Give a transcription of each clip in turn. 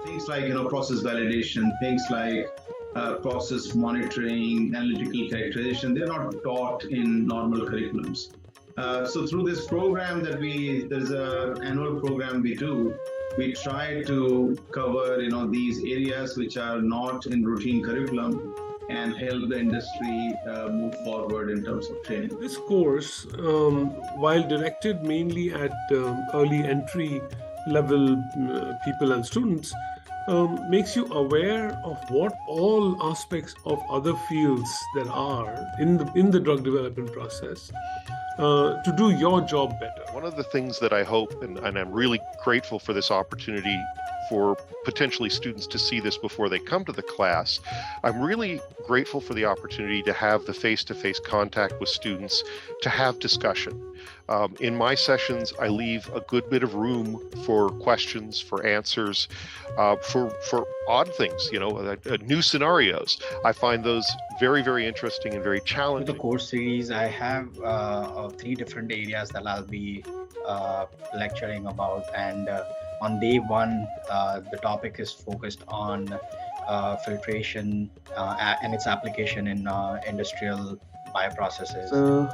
Things like process validation, things like process monitoring, analytical characterization, they're not taught in normal curriculums. So through this program there's an annual program we do, we try to cover these areas which are not in routine curriculum and help the industry move forward in terms of training. This course, while directed mainly at early entry level people and students, makes you aware of what all aspects of other fields there are in the drug development process to do your job better. One of the things that I hope, and I'm really grateful for this opportunity for potentially students to see this before they come to the class, I'm really grateful for the opportunity to have the face-to-face contact with students to have discussion. In my sessions, I leave a good bit of room for questions, for answers, for odd things, new scenarios. I find those very, very interesting and very challenging. For the course series, I have 3 different areas that I'll be lecturing about, and on day 1, the topic is focused on filtration and its application in industrial bioprocesses. So,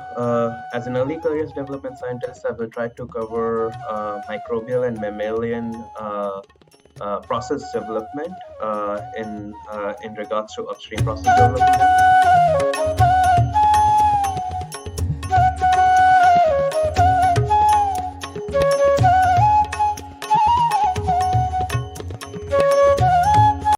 as an early careers development scientist, I will try to cover microbial and mammalian process development in regards to upstream process development.